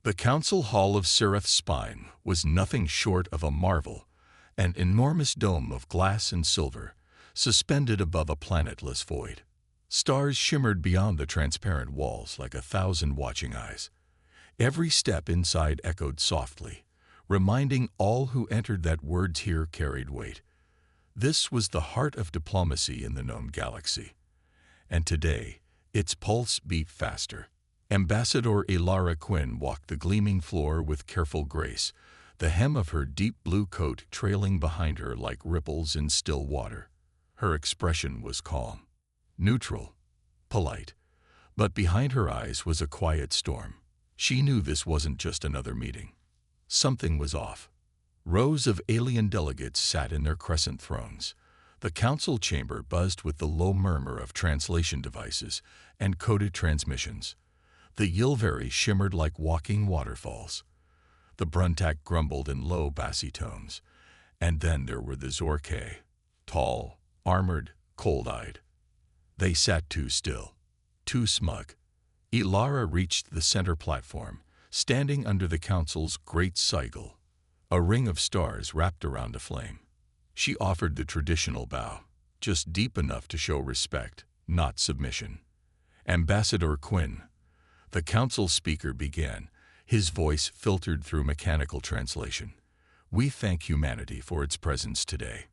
The council hall of Sirith's spine was nothing short of a marvel, an enormous dome of glass and silver, suspended above a planetless void. Stars shimmered beyond the transparent walls like 1,000 watching eyes. Every step inside echoed softly, reminding all who entered that words here carried weight. This was the heart of diplomacy in the known galaxy. And today, its pulse beat faster. Ambassador Ilara Quinn walked the gleaming floor with careful grace, the hem of her deep blue coat trailing behind her like ripples in still water. Her expression was calm, neutral, polite, but behind her eyes was a quiet storm. She knew this wasn't just another meeting. Something was off. Rows of alien delegates sat in their crescent thrones. The council chamber buzzed with the low murmur of translation devices and coded transmissions. The Yilvari shimmered like walking waterfalls. The Bruntak grumbled in low, bassy tones. And then there were the Zorkay, tall, armored, cold-eyed. They sat too still, too smug. Ilara reached the center platform, standing under the council's great sigil, a ring of stars wrapped around a flame. She offered the traditional bow, just deep enough to show respect, not submission. Ambassador Quinn, the council speaker, began, his voice filtered through mechanical translation. We thank humanity for its presence today.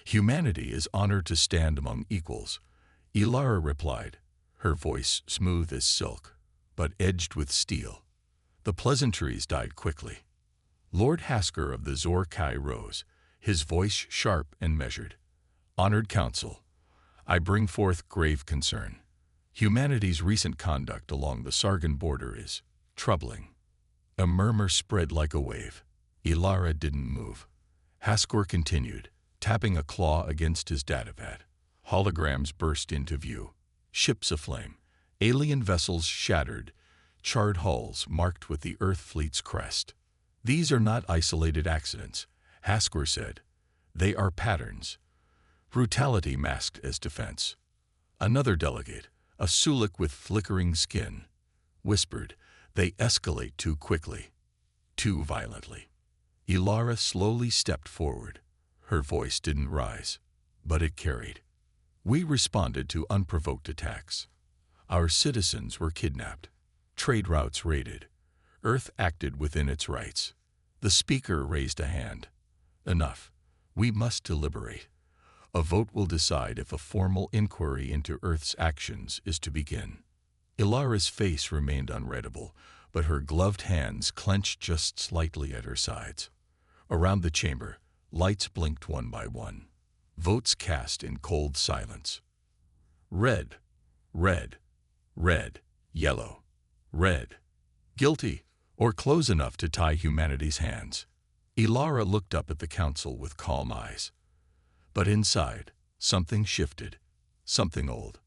Humanity is honored to stand among equals, Ilara replied, her voice smooth as silk, but edged with steel. The pleasantries died quickly. Lord Hasker of the Zorkai rose, his voice sharp and measured. Honored Council, I bring forth grave concern. Humanity's recent conduct along the Sargon border is troubling. A murmur spread like a wave. Ilara didn't move. Hasker continued, tapping a claw against his datapad. Holograms burst into view. Ships aflame, alien vessels shattered, charred hulls marked with the Earth Fleet's crest. These are not isolated accidents, Hasker said. They are patterns. Brutality masked as defense. Another delegate, a Sulik with flickering skin, whispered, they escalate too quickly, too violently. Ilara slowly stepped forward. Her voice didn't rise, but it carried. We responded to unprovoked attacks. Our citizens were kidnapped, trade routes raided. Earth acted within its rights. The speaker raised a hand. Enough. We must deliberate. A vote will decide if a formal inquiry into Earth's actions is to begin. Ilara's face remained unreadable, but her gloved hands clenched just slightly at her sides. Around the chamber, lights blinked one by one. Votes cast in cold silence. Red, red, red, yellow, red. Guilty, or close enough to tie humanity's hands. Ilara looked up at the council with calm eyes. But inside, something shifted. Something old.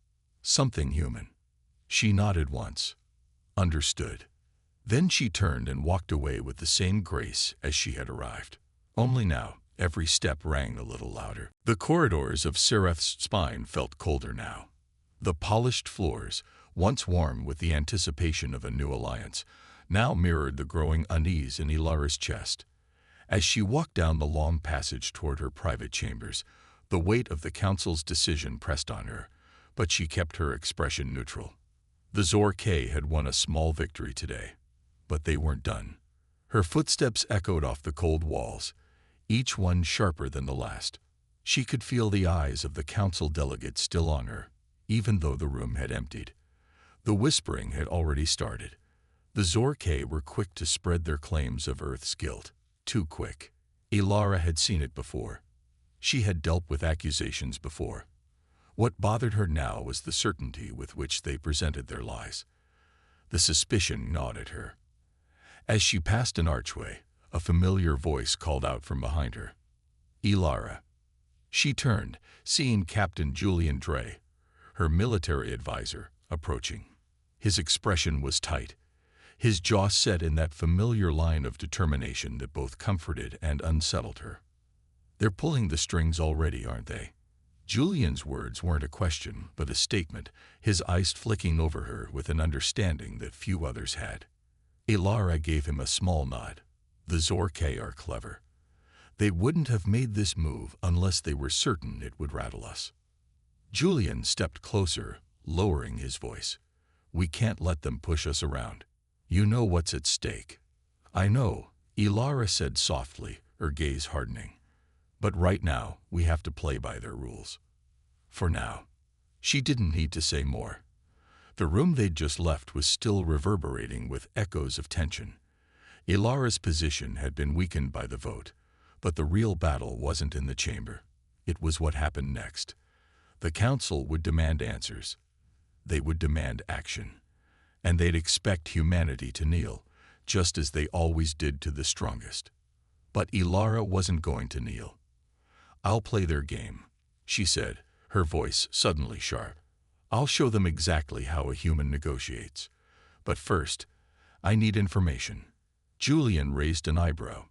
Something human. She nodded once. Understood. Then she turned and walked away with the same grace as she had arrived. Only now, every step rang a little louder. The corridors of Sirith's spine felt colder now. The polished floors, once warm with the anticipation of a new alliance, now mirrored the growing unease in Ilara's chest. As she walked down the long passage toward her private chambers, the weight of the council's decision pressed on her, but she kept her expression neutral. The Zorkay had won a small victory today, but they weren't done. Her footsteps echoed off the cold walls, each one sharper than the last. She could feel the eyes of the council delegates still on her, even though the room had emptied. The whispering had already started. The Zorkay were quick to spread their claims of Earth's guilt. Too quick. Ilara had seen it before. She had dealt with accusations before. What bothered her now was the certainty with which they presented their lies. The suspicion gnawed at her. As she passed an archway, a familiar voice called out from behind her. Ilara. She turned, seeing Captain Julian Dre, her military advisor, approaching. His expression was tight, his jaw set in that familiar line of determination that both comforted and unsettled her. They're pulling the strings already, aren't they? Julian's words weren't a question, but a statement, his eyes flicking over her with an understanding that few others had. Ilara gave him a small nod. The Zorke are clever. They wouldn't have made this move unless they were certain it would rattle us. Julian stepped closer, lowering his voice. We can't let them push us around. You know what's at stake. I know, Ilara said softly, her gaze hardening. But right now, we have to play by their rules. For now. She didn't need to say more. The room they'd just left was still reverberating with echoes of tension. Ilara's position had been weakened by the vote, but the real battle wasn't in the chamber. It was what happened next. The council would demand answers. They would demand action. And they'd expect humanity to kneel, just as they always did to the strongest. But Ilara wasn't going to kneel. I'll play their game, she said, her voice suddenly sharp. I'll show them exactly how a human negotiates. But first, I need information. Julian raised an eyebrow.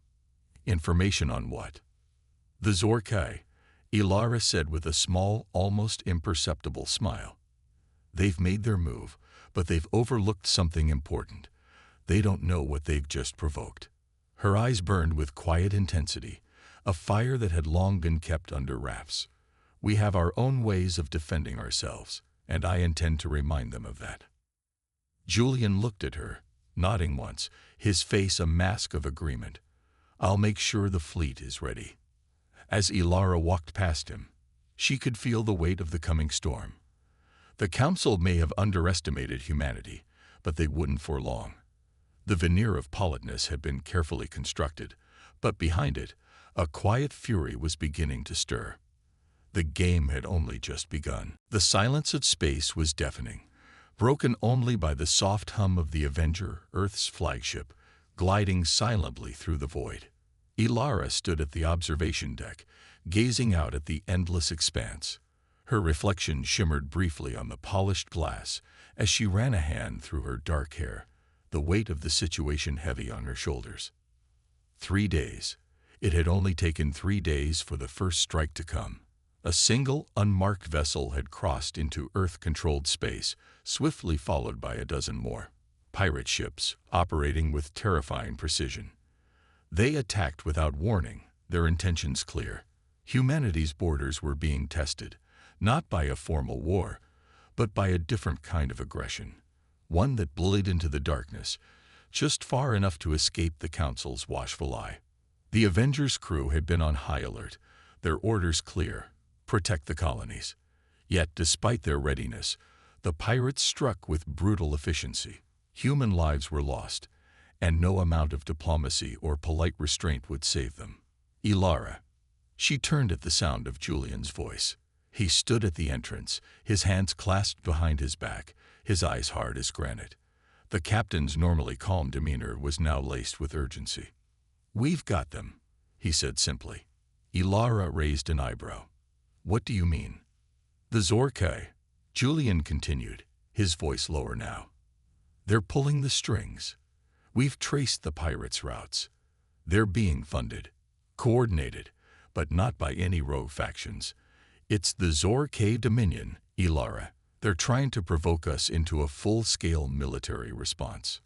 Information on what? The Zorkai, Ilara said with a small, almost imperceptible smile. They've made their move, but they've overlooked something important. They don't know what they've just provoked. Her eyes burned with quiet intensity, a fire that had long been kept under wraps. We have our own ways of defending ourselves, and I intend to remind them of that. Julian looked at her, nodding once, his face a mask of agreement. I'll make sure the fleet is ready. As Ilara walked past him, she could feel the weight of the coming storm. The council may have underestimated humanity, but they wouldn't for long. The veneer of politeness had been carefully constructed, but behind it, a quiet fury was beginning to stir. The game had only just begun. The silence of space was deafening, broken only by the soft hum of the Avenger, Earth's flagship, gliding silently through the void. Ilara stood at the observation deck, gazing out at the endless expanse. Her reflection shimmered briefly on the polished glass as she ran a hand through her dark hair, the weight of the situation heavy on her shoulders. 3 days. It had only taken 3 days for the first strike to come. A single, unmarked vessel had crossed into Earth-controlled space, swiftly followed by a dozen more. Pirate ships, operating with terrifying precision. They attacked without warning, their intentions clear. Humanity's borders were being tested, not by a formal war, but by a different kind of aggression, one that bled into the darkness, just far enough to escape the Council's watchful eye. The Avengers' crew had been on high alert, their orders clear: protect the colonies. Yet, despite their readiness, the pirates struck with brutal efficiency. Human lives were lost, and no amount of diplomacy or polite restraint would save them. Ilara. She turned at the sound of Julian's voice. He stood at the entrance, his hands clasped behind his back, his eyes hard as granite. The captain's normally calm demeanor was now laced with urgency. We've got them, he said simply. Ilara raised an eyebrow. What do you mean? The Zorkai, Julian continued, his voice lower now. They're pulling the strings. We've traced the pirates' routes. They're being funded, coordinated, but not by any rogue factions. It's the Zorkai Dominion, Ilara. They're trying to provoke us into a full-scale military response.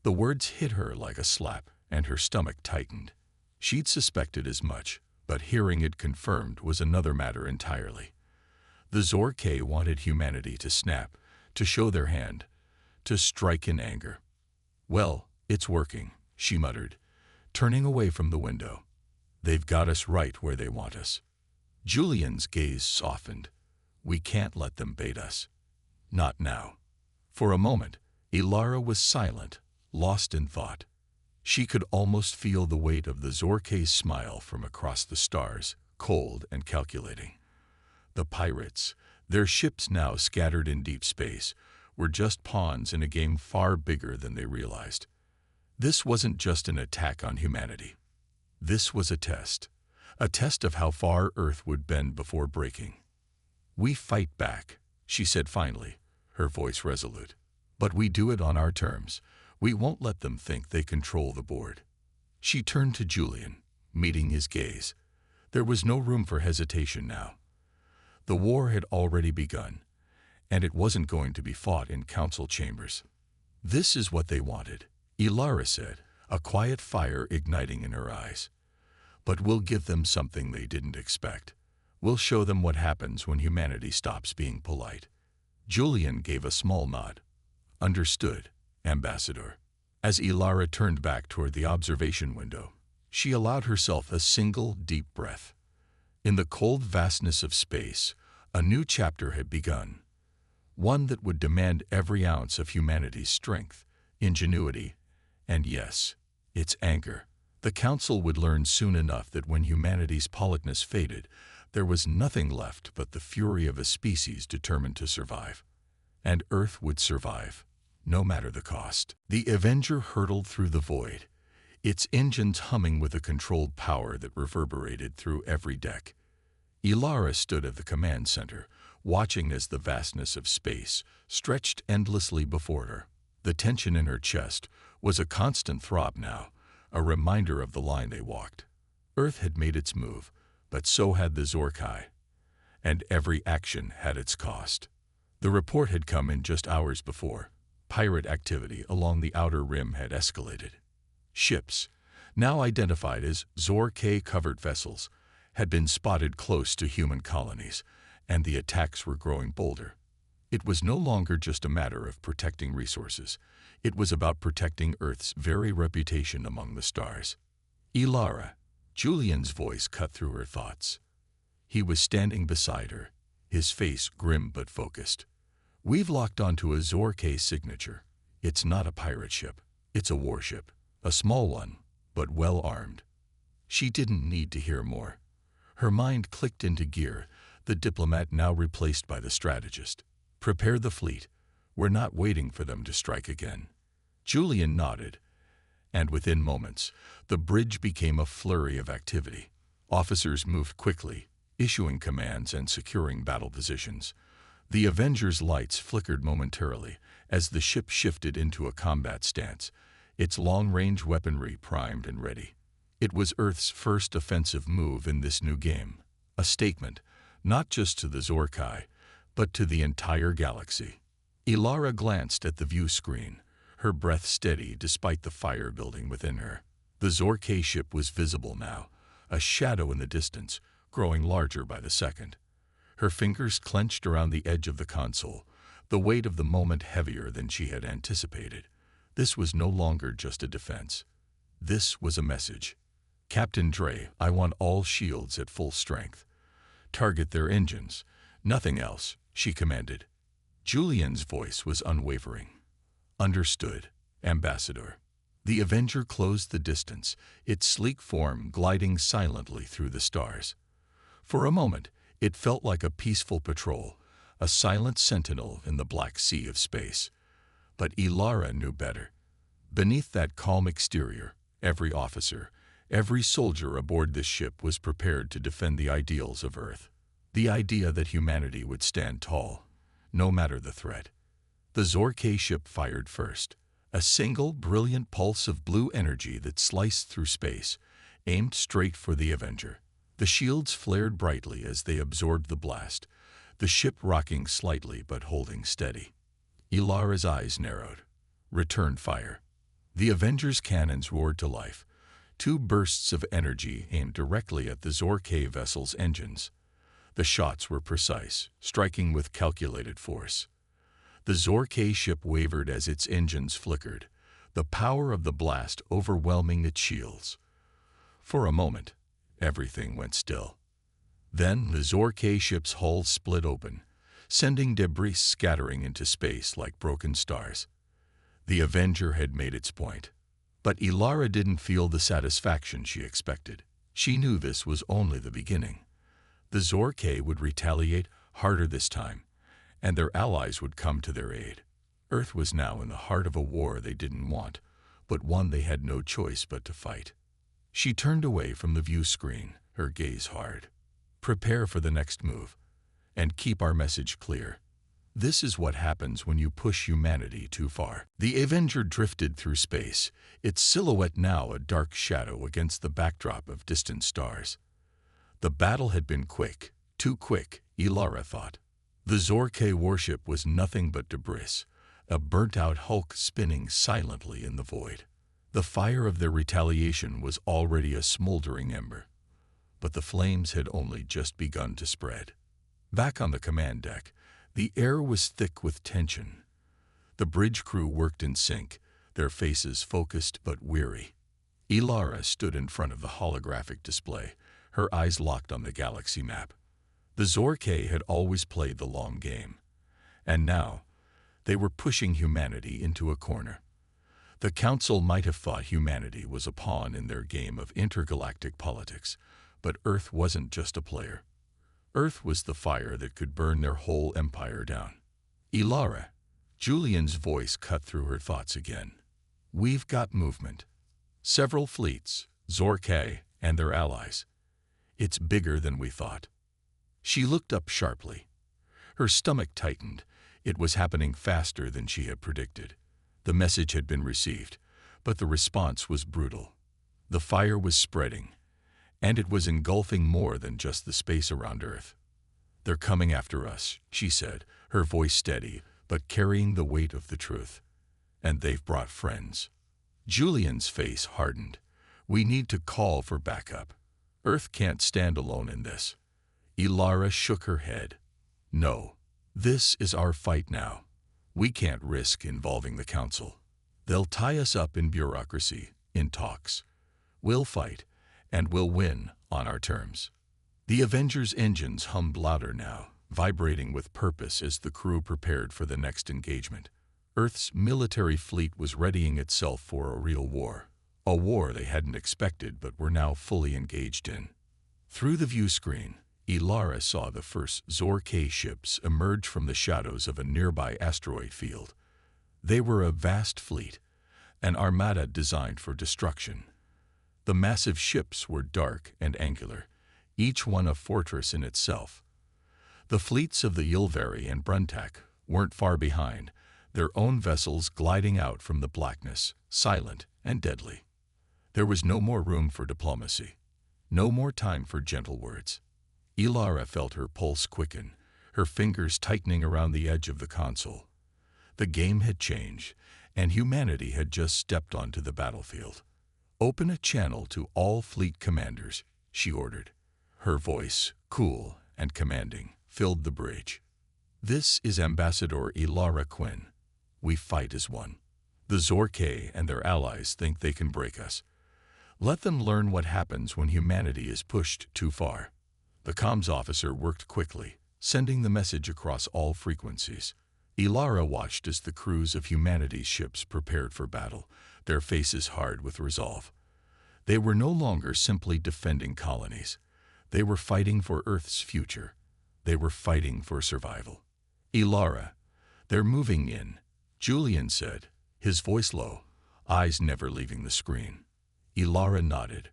The words hit her like a slap, and her stomach tightened. She'd suspected as much, but hearing it confirmed was another matter entirely. The Zorkai wanted humanity to snap, to show their hand, to strike in anger. Well, it's working, she muttered, turning away from the window. They've got us right where they want us. Julian's gaze softened. We can't let them bait us. Not now. For a moment, Ilara was silent, lost in thought. She could almost feel the weight of the Zorkai's smile from across the stars, cold and calculating. The pirates, their ships now scattered in deep space, were just pawns in a game far bigger than they realized. This wasn't just an attack on humanity. This was a test of how far Earth would bend before breaking. We fight back, she said finally, her voice resolute. But we do it on our terms. We won't let them think they control the board. She turned to Julian, meeting his gaze. There was no room for hesitation now. The war had already begun, and it wasn't going to be fought in council chambers. This is what they wanted. Ilara said, a quiet fire igniting in her eyes. But we'll give them something they didn't expect. We'll show them what happens when humanity stops being polite. Julian gave a small nod. Understood, Ambassador. As Ilara turned back toward the observation window, she allowed herself a single deep breath. In the cold vastness of space, a new chapter had begun. One that would demand every ounce of humanity's strength, ingenuity, and yes, its anger. The Council would learn soon enough that when humanity's politeness faded, there was nothing left but the fury of a species determined to survive. And Earth would survive, no matter the cost. The Avenger hurtled through the void, its engines humming with a controlled power that reverberated through every deck. Ilara stood at the command center, watching as the vastness of space stretched endlessly before her. The tension in her chest was a constant throb now, a reminder of the line they walked. Earth had made its move, but so had the Zorkai, and every action had its cost. The report had come in just hours before. Pirate activity along the outer rim had escalated. Ships, now identified as Zorkai-covered vessels, had been spotted close to human colonies, and the attacks were growing bolder. It was no longer just a matter of protecting resources. It was about protecting Earth's very reputation among the stars. Ilara, Julian's voice cut through her thoughts. He was standing beside her, his face grim but focused. We've locked onto a Zorkai signature. It's not a pirate ship. It's a warship. A small one, but well armed. She didn't need to hear more. Her mind clicked into gear, the diplomat now replaced by the strategist. Prepare the fleet. We're not waiting for them to strike again. Julian nodded, and within moments, the bridge became a flurry of activity. Officers moved quickly, issuing commands and securing battle positions. The Avenger's lights flickered momentarily as the ship shifted into a combat stance, its long-range weaponry primed and ready. It was Earth's first offensive move in this new game, a statement, not just to the Zorkai, but to the entire galaxy. Ilara glanced at the view screen, her breath steady despite the fire building within her. The Zorkai ship was visible now, a shadow in the distance, growing larger by the second. Her fingers clenched around the edge of the console, the weight of the moment heavier than she had anticipated. This was no longer just a defense. This was a message. Captain Dre, I want all shields at full strength. Target their engines. Nothing else, she commanded. Julian's voice was unwavering. Understood, Ambassador. The Avenger closed the distance, its sleek form gliding silently through the stars. For a moment, it felt like a peaceful patrol, a silent sentinel in the black sea of space. But Ilara knew better. Beneath that calm exterior, every officer, every soldier aboard this ship was prepared to defend the ideals of Earth. The idea that humanity would stand tall, no matter the threat. The Zorkai ship fired first, a single brilliant pulse of blue energy that sliced through space, aimed straight for the Avenger. The shields flared brightly as they absorbed the blast, the ship rocking slightly but holding steady. Ilara's eyes narrowed. Return fire. The Avenger's cannons roared to life, two bursts of energy aimed directly at the Zorkai vessel's engines. The shots were precise, striking with calculated force. The Zorkai ship wavered as its engines flickered, the power of the blast overwhelming its shields. For a moment, everything went still. Then the Zorkai ship's hull split open, sending debris scattering into space like broken stars. The Avenger had made its point. But Ilara didn't feel the satisfaction she expected. She knew this was only the beginning. The Zorkai would retaliate harder this time, and their allies would come to their aid. Earth was now in the heart of a war they didn't want, but one they had no choice but to fight. She turned away from the view screen, her gaze hard. Prepare for the next move, and keep our message clear. This is what happens when you push humanity too far. The Avenger drifted through space, its silhouette now a dark shadow against the backdrop of distant stars. The battle had been quick, too quick, Ilara thought. The Zorkai warship was nothing but debris, a burnt-out hulk spinning silently in the void. The fire of their retaliation was already a smoldering ember, but the flames had only just begun to spread. Back on the command deck, the air was thick with tension. The bridge crew worked in sync, their faces focused but weary. Ilara stood in front of the holographic display, her eyes locked on the galaxy map. The Zork had always played the long game, and now they were pushing humanity into a corner. The Council might have thought humanity was a pawn in their game of intergalactic politics, but Earth wasn't just a player. Earth was the fire that could burn their whole empire down. Ilara, Julian's voice cut through her thoughts again. We've got movement. Several fleets, Zork and their allies. It's bigger than we thought. She looked up sharply. Her stomach tightened. It was happening faster than she had predicted. The message had been received, but the response was brutal. The fire was spreading, and it was engulfing more than just the space around Earth. They're coming after us, she said, her voice steady, but carrying the weight of the truth. And they've brought friends. Julian's face hardened. We need to call for backup. Earth can't stand alone in this. Ilara shook her head. No, this is our fight now. We can't risk involving the Council. They'll tie us up in bureaucracy, in talks. We'll fight, and we'll win on our terms. The Avengers' engines hummed louder now, vibrating with purpose as the crew prepared for the next engagement. Earth's military fleet was readying itself for a real war. A war they hadn't expected but were now fully engaged in. Through the view screen, Ilara saw the first Zork ships emerge from the shadows of a nearby asteroid field. They were a vast fleet, an armada designed for destruction. The massive ships were dark and angular, each one a fortress in itself. The fleets of the Ylvari and Bruntak weren't far behind, their own vessels gliding out from the blackness, silent and deadly. There was no more room for diplomacy, no more time for gentle words. Ilara felt her pulse quicken, her fingers tightening around the edge of the console. The game had changed, and humanity had just stepped onto the battlefield. Open a channel to all fleet commanders, she ordered. Her voice, cool and commanding, filled the bridge. This is Ambassador Ilara Quinn. We fight as one. The Zork and their allies think they can break us. Let them learn what happens when humanity is pushed too far. The comms officer worked quickly, sending the message across all frequencies. Ilara watched as the crews of humanity's ships prepared for battle, their faces hard with resolve. They were no longer simply defending colonies. They were fighting for Earth's future. They were fighting for survival. Ilara, they're moving in, Julian said, his voice low, eyes never leaving the screen. Ilara nodded,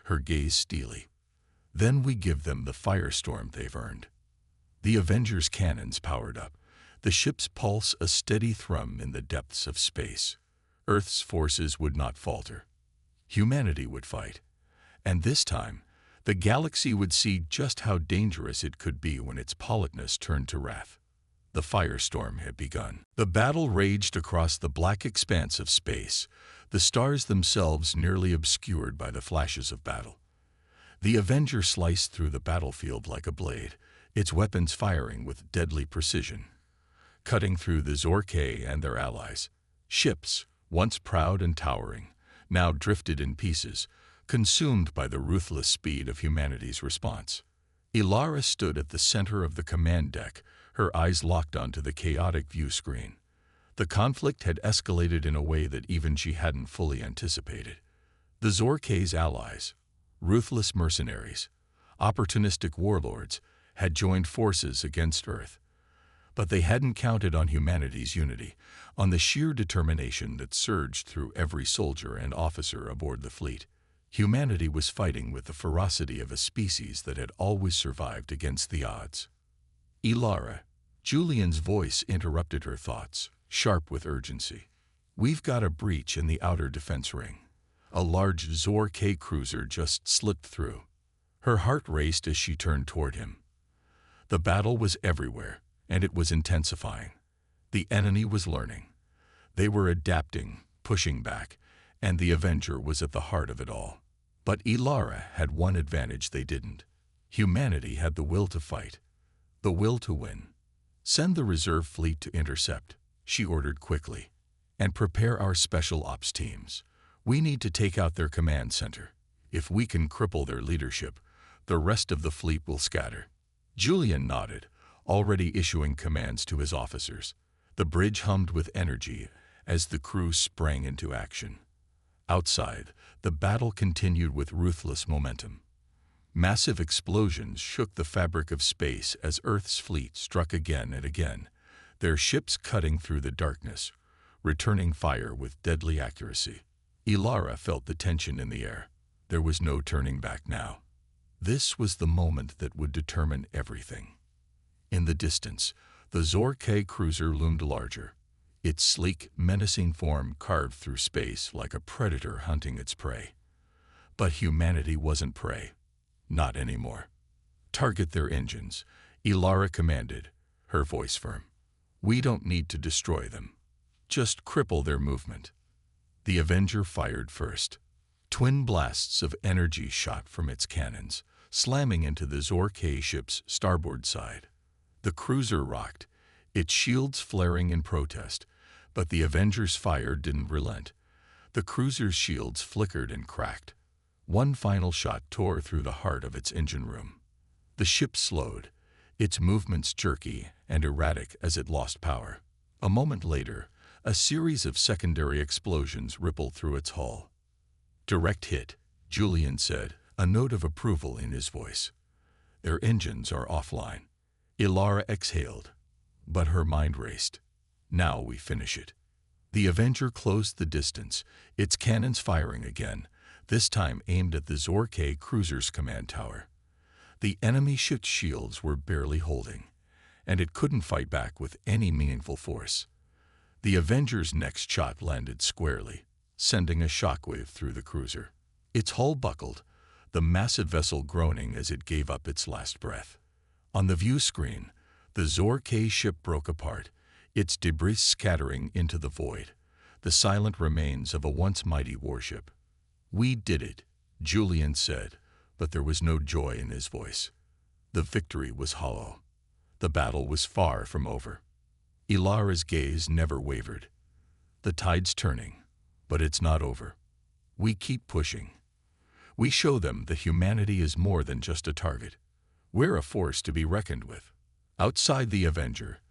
her gaze steely. Then we give them the firestorm they've earned. The Avengers' cannons powered up. The ships pulse a steady thrum in the depths of space. Earth's forces would not falter. Humanity would fight. And this time, the galaxy would see just how dangerous it could be when its politeness turned to wrath. The firestorm had begun. The battle raged across the black expanse of space, the stars themselves nearly obscured by the flashes of battle. The Avenger sliced through the battlefield like a blade, its weapons firing with deadly precision, cutting through the Zork and their allies. Ships, once proud and towering, now drifted in pieces, consumed by the ruthless speed of humanity's response. Ilara stood at the center of the command deck, her eyes locked onto the chaotic view screen. The conflict had escalated in a way that even she hadn't fully anticipated. The Zork's allies, ruthless mercenaries, opportunistic warlords, had joined forces against Earth. But they hadn't counted on humanity's unity, on the sheer determination that surged through every soldier and officer aboard the fleet. Humanity was fighting with the ferocity of a species that had always survived against the odds. Ilara, Julian's voice interrupted her thoughts, sharp with urgency. We've got a breach in the outer defense ring. A large Zork cruiser just slipped through. Her heart raced as she turned toward him. The battle was everywhere, and it was intensifying. The enemy was learning. They were adapting, pushing back, and the Avenger was at the heart of it all. But Ilara had one advantage they didn't. Humanity had the will to fight, the will to win. "Send the reserve fleet to intercept," she ordered quickly, "and prepare our special ops teams. We need to take out their command center. If we can cripple their leadership, the rest of the fleet will scatter." Julian nodded, already issuing commands to his officers. The bridge hummed with energy as the crew sprang into action. Outside, the battle continued with ruthless momentum. Massive explosions shook the fabric of space as Earth's fleet struck again and again, their ships cutting through the darkness, returning fire with deadly accuracy. Ilara felt the tension in the air. There was no turning back now. This was the moment that would determine everything. In the distance, the Zor-K cruiser loomed larger, its sleek, menacing form carved through space like a predator hunting its prey. But humanity wasn't prey. Not anymore. "Target their engines," Ilara commanded, her voice firm. "We don't need to destroy them. Just cripple their movement." The Avenger fired first. Twin blasts of energy shot from its cannons, slamming into the Zor-K ship's starboard side. The cruiser rocked, its shields flaring in protest, but the Avenger's fire didn't relent. The cruiser's shields flickered and cracked. One final shot tore through the heart of its engine room. The ship slowed, its movements jerky and erratic as it lost power. A moment later, a series of secondary explosions rippled through its hull. "Direct hit," Julian said, a note of approval in his voice. "Their engines are offline." Ilara exhaled, but her mind raced. "Now we finish it." The Avenger closed the distance, its cannons firing again, this time aimed at the Zor-K cruiser's command tower. The enemy ship's shields were barely holding, and it couldn't fight back with any meaningful force. The Avenger's next shot landed squarely, sending a shockwave through the cruiser. Its hull buckled, the massive vessel groaning as it gave up its last breath. On the view screen, the Zor-K ship broke apart, its debris scattering into the void, the silent remains of a once mighty warship. "We did it," Julian said, but there was no joy in his voice. The victory was hollow. The battle was far from over. Ilara's gaze never wavered. "The tide's turning, but it's not over. We keep pushing. We show them that humanity is more than just a target. We're a force to be reckoned with." Outside the Avenger,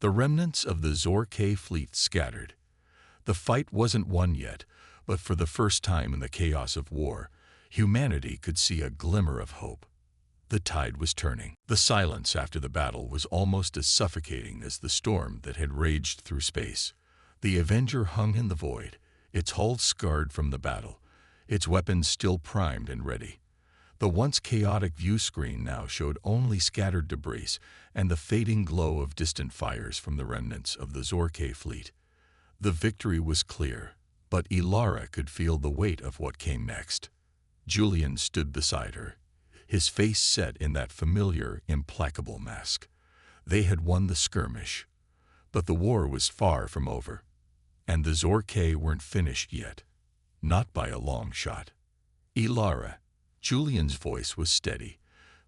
the remnants of the Zor-K fleet scattered. The fight wasn't won yet, but for the first time in the chaos of war, humanity could see a glimmer of hope. The tide was turning. The silence after the battle was almost as suffocating as the storm that had raged through space. The Avenger hung in the void, its hull scarred from the battle, its weapons still primed and ready. The once chaotic view screen now showed only scattered debris and the fading glow of distant fires from the remnants of the Zor-K fleet. The victory was clear, but Ilara could feel the weight of what came next. Julian stood beside her, his face set in that familiar, implacable mask. They had won the skirmish, but the war was far from over, and the Zor-K weren't finished yet. Not by a long shot. "Ilara," Julian's voice was steady,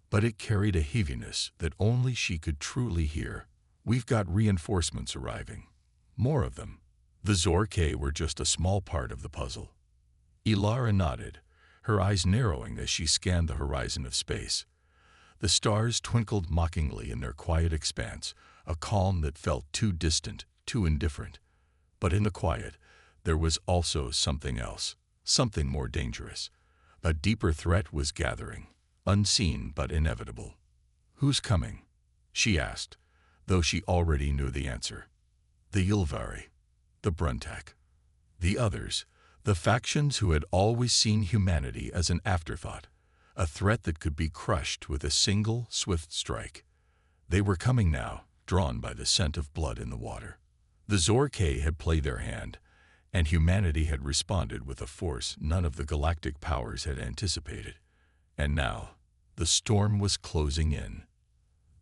but it carried a heaviness that only she could truly hear. "We've got reinforcements arriving. More of them." The Zor-K were just a small part of the puzzle. Ilara nodded, her eyes narrowing as she scanned the horizon of space. The stars twinkled mockingly in their quiet expanse, a calm that felt too distant, too indifferent. But in the quiet, there was also something else, something more dangerous. A deeper threat was gathering, unseen but inevitable. "Who's coming?" she asked, though she already knew the answer. "The Ylvari, the Bruntak, the others, the factions who had always seen humanity as an afterthought, a threat that could be crushed with a single, swift strike. They were coming now, drawn by the scent of blood in the water. The Zor-K had played their hand, and humanity had responded with a force none of the galactic powers had anticipated. And now, the storm was closing in.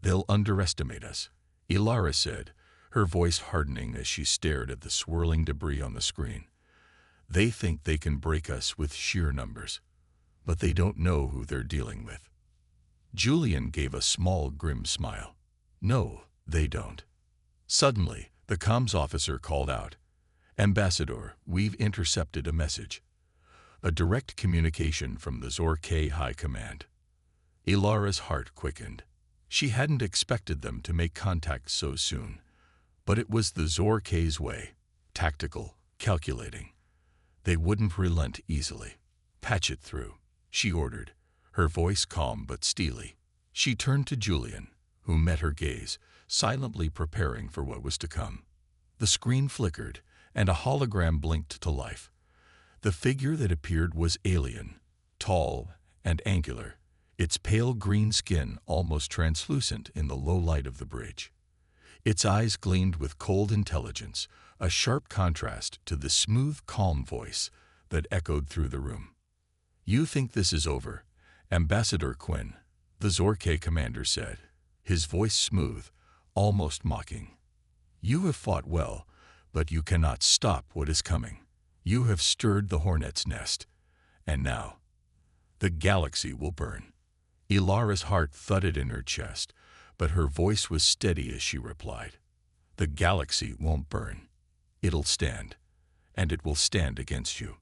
"They'll underestimate us," Ilara said, her voice hardening as she stared at the swirling debris on the screen. They think they can break us with sheer numbers, but they don't know who they're dealing with. Julian gave a small, grim smile. No, they don't. Suddenly, the comms officer called out, "Ambassador, we've intercepted a message. A direct communication from the Zor-K High Command." Ilara's heart quickened. She hadn't expected them to make contact so soon, but it was the Zor-K's way, tactical, calculating. They wouldn't relent easily. "Patch it through," she ordered, her voice calm but steely. She turned to Julian, who met her gaze, silently preparing for what was to come. The screen flickered, and a hologram blinked to life. The figure that appeared was alien, tall and angular, its pale green skin almost translucent in the low light of the bridge. Its eyes gleamed with cold intelligence, a sharp contrast to the smooth, calm voice that echoed through the room. "You think this is over, Ambassador Quinn," the Zor-K commander said, his voice smooth, almost mocking. "You have fought well, but you cannot stop what is coming. You have stirred the hornet's nest, and now the galaxy will burn." Ilara's heart thudded in her chest, but her voice was steady as she replied, "The galaxy won't burn. It'll stand, and it will stand against you."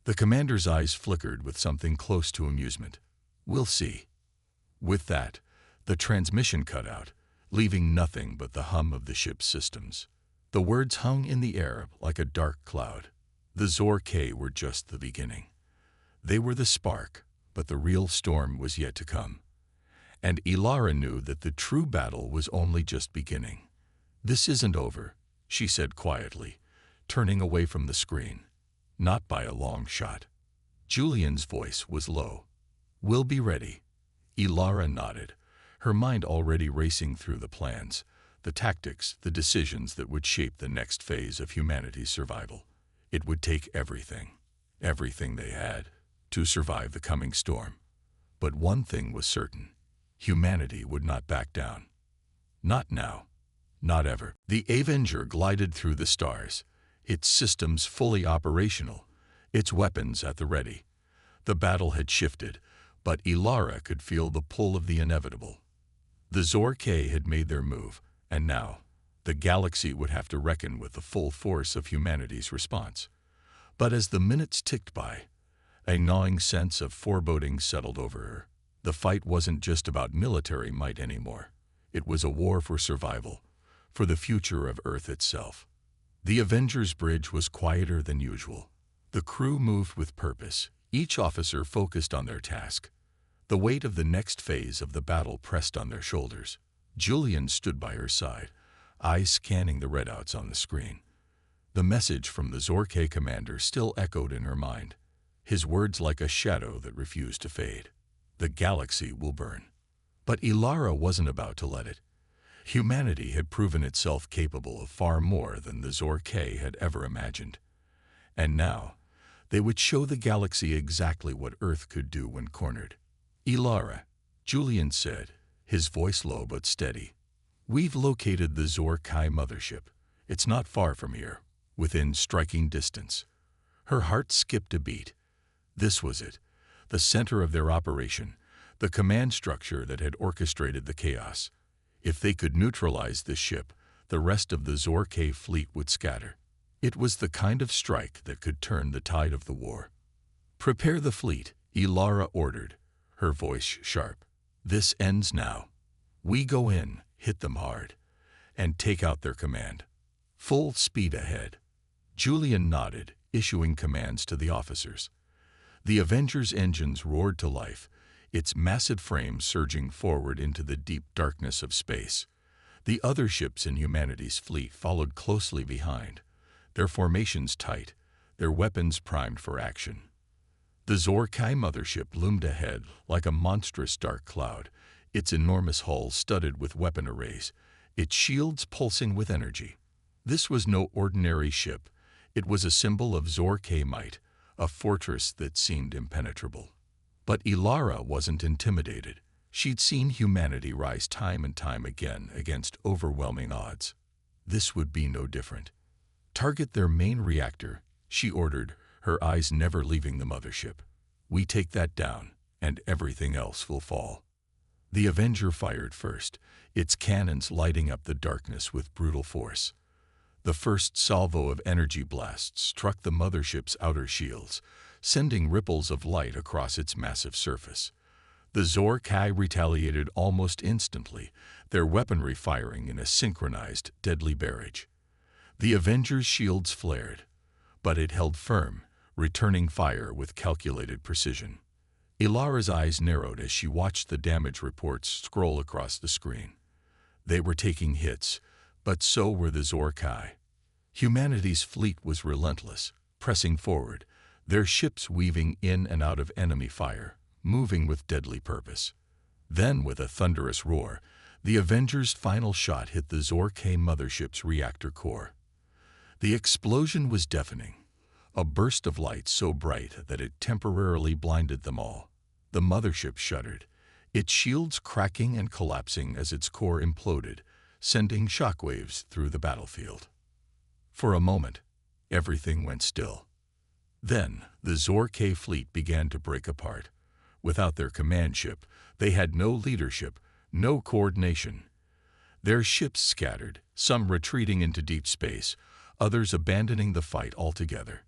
The commander's eyes flickered with something close to amusement. "We'll see." With that, the transmission cut out, leaving nothing but the hum of the ship's systems. The words hung in the air like a dark cloud. The Zor-K were just the beginning. They were the spark, but the real storm was yet to come. And Ilara knew that the true battle was only just beginning. "This isn't over," she said quietly, turning away from the screen. "Not by a long shot." Julian's voice was low. "We'll be ready." Ilara nodded, her mind already racing through the plans, the tactics, the decisions that would shape the next phase of humanity's survival. It would take everything they had, to survive the coming storm. But one thing was certain: humanity would not back down. Not now. Not ever. The Avenger glided through the stars, its systems fully operational, its weapons at the ready. The battle had shifted, but Ilara could feel the pull of the inevitable. The Zor-K had made their move, and now the galaxy would have to reckon with the full force of humanity's response. But as the minutes ticked by, a gnawing sense of foreboding settled over her. The fight wasn't just about military might anymore. It was a war for survival, for the future of Earth itself. The Avengers Bridge was quieter than usual. The crew moved with purpose, each officer focused on their task. The weight of the next phase of the battle pressed on their shoulders. Julian stood by her side, eyes scanning the readouts on the screen. The message from the Zor-K commander still echoed in her mind, his words like a shadow that refused to fade. "The galaxy will burn." But Ilara wasn't about to let it. Humanity had proven itself capable of far more than the Zor-K had ever imagined. And now, they would show the galaxy exactly what Earth could do when cornered. "Ilara," Julian said, his voice low but steady, "we've located the Zor-K mothership. It's not far from here, within striking distance." Her heart skipped a beat. This was it, the center of their operation, the command structure that had orchestrated the chaos. If they could neutralize this ship, the rest of the Zor-K fleet would scatter. It was the kind of strike that could turn the tide of the war. "Prepare the fleet," Ilara ordered, her voice sharp. "This ends now. We go in, hit them hard, and take out their command. Full speed ahead." Julian nodded, issuing commands to the officers. The Avenger's engines roared to life, its massive frame surging forward into the deep darkness of space. The other ships in humanity's fleet followed closely behind, their formations tight, their weapons primed for action. The Zor-K mothership loomed ahead like a monstrous dark cloud, its enormous hull studded with weapon arrays, its shields pulsing with energy. This was no ordinary ship. It was a symbol of Zor-K might, a fortress that seemed impenetrable. But Ilara wasn't intimidated. She'd seen humanity rise time and time again against overwhelming odds. This would be no different. "Target their main reactor," she ordered, her eyes never leaving the mothership. "We take that down, and everything else will fall." The Avenger fired first, its cannons lighting up the darkness with brutal force. The first salvo of energy blasts struck the mothership's outer shields, sending ripples of light across its massive surface. The Zor-Kai retaliated almost instantly, their weaponry firing in a synchronized, deadly barrage. The Avenger's shields flared, but it held firm, returning fire with calculated precision. Ilara's eyes narrowed as she watched the damage reports scroll across the screen. They were taking hits, but so were the Zor-Kai. Humanity's fleet was relentless, pressing forward, their ships weaving in and out of enemy fire, moving with deadly purpose. Then, with a thunderous roar, the Avenger's final shot hit the Zor-Kai mothership's reactor core. The explosion was deafening, a burst of light so bright that it temporarily blinded them all. The mothership shuddered, its shields cracking and collapsing as its core imploded, sending shockwaves through the battlefield. For a moment, everything went still. Then, the Zor-Kai fleet began to break apart. Without their command ship, they had no leadership, no coordination. Their ships scattered, some retreating into deep space, others abandoning the fight altogether.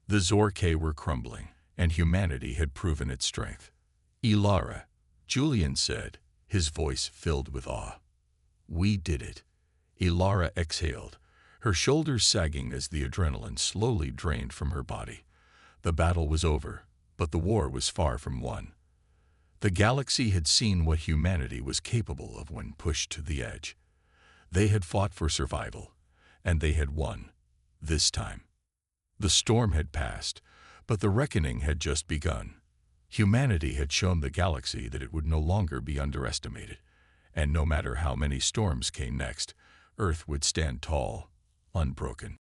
The Zor-Kai were crumbling, and humanity had proven its strength. "Ilara," Julian said, his voice filled with awe. "We did it." Ilara exhaled, her shoulders sagging as the adrenaline slowly drained from her body. The battle was over, but the war was far from won. The galaxy had seen what humanity was capable of when pushed to the edge. They had fought for survival, and they had won, this time. The storm had passed, but the reckoning had just begun. Humanity had shown the galaxy that it would no longer be underestimated, and no matter how many storms came next, Earth would stand tall, unbroken.